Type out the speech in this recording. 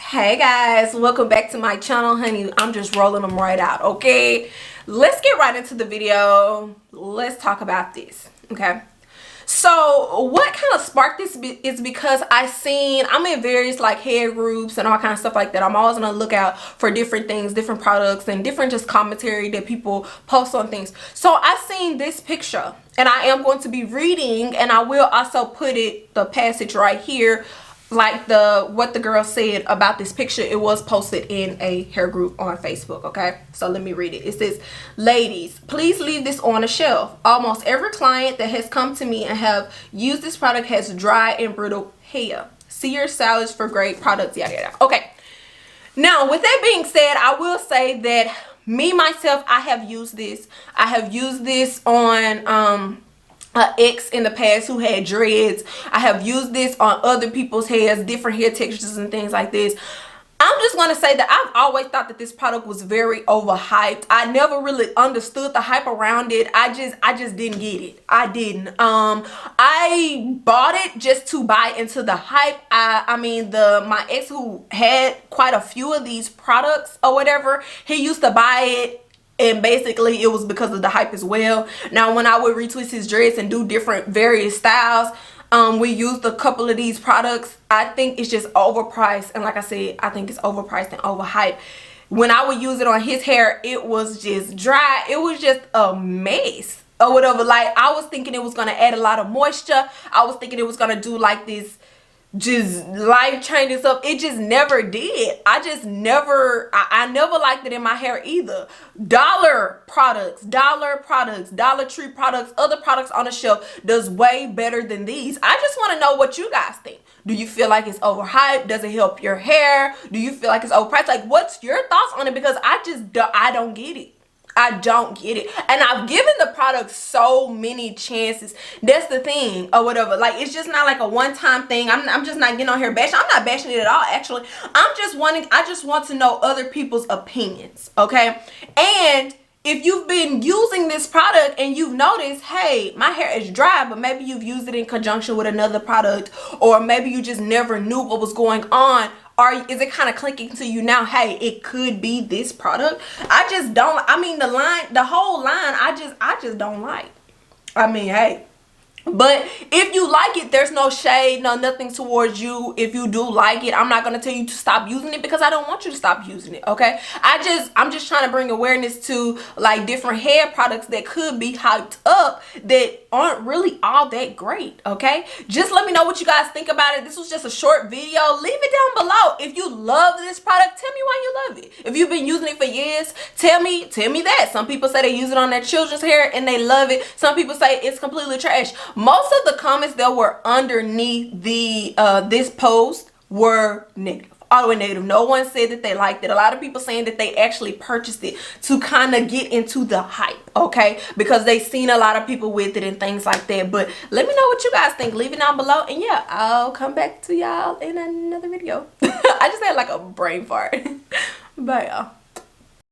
Hey guys, welcome back to my channel, honey. I'm just rolling them right out. Okay, let's get right into the video. Let's talk about this. Okay, so what kind of sparked this is because I'm in various like hair groups and all kind of stuff like that. I'm always on the lookout for different things, different products, and different just commentary that people post on things. So I seen this picture and I am going to be reading, and I will also put the passage right here, like what the girl said about this picture. It was posted in a hair group on Facebook. Okay, so let me read it. It says, ladies, please leave this on a shelf. Almost every client that has come to me and have used this product has dry and brittle hair. See your stylist for great products, yada yada. Okay, now with that being said, I will say that me myself, I have used this on ex in the past who had dreads. I have used this on other people's hairs, different hair textures and things like this. I'm just going to say that I've always thought that this product was very overhyped. I never really understood the hype around it. I just didn't get it. I didn't. I bought it just to buy into the hype. My ex, who had quite a few of these products or whatever, he used to buy it, and basically it was because of the hype as well. Now when I would retwist his dress and do different various styles, we used a couple of these products. I think it's just overpriced, and like I said, I think it's overpriced and overhyped. When I would use it on his hair, it was just dry. It was just a mess or whatever. Like, I was thinking it was going to add a lot of moisture. I was thinking it was going to do like this just life changing stuff. It just never did. I never liked it in my hair either. Dollar Tree products, other products on the shelf does way better than these. I just want to know what you guys think. Do you feel like it's overhyped? Does it help your hair? Do you feel like it's overpriced? Like, what's your thoughts on it? Because I don't get it. I don't get it. And I've given the product so many chances. That's the thing or whatever. Like, it's just not like a one-time thing. I'm just not getting on here bashing. I'm not bashing it at all, actually. I just want to know other people's opinions, okay? And if you've been using this product and you've noticed, hey, my hair is dry, but maybe you've used it in conjunction with another product, or maybe you just never knew what was going on, or is it kind of clicking to you now, hey, it could be this product? I just don't. I mean, the whole line, I just don't like. I mean, hey. But if you like it, there's no shade, nothing towards you. If you do like it, I'm not going to tell you to stop using it, because I don't want you to stop using it, okay? I'm just trying to bring awareness to like different hair products that could be hyped up that aren't really all that great, okay? Just let me know what you guys think about it. This was just a short video. Leave it down below. If you love this product, tell me why you love it. If you've been using it for years, tell me that. Some people say they use it on their children's hair and they love it. Some people say it's completely trash. Most of the comments that were underneath this post were negative, all the way negative. No one said that they liked it. A lot of people saying that they actually purchased it to kind of get into the hype, okay, because they seen a lot of people with it and things like that. But let me know what you guys think. Leave it down below, and yeah, I'll come back to y'all in another video. I just had like a brain fart. Bye, y'all.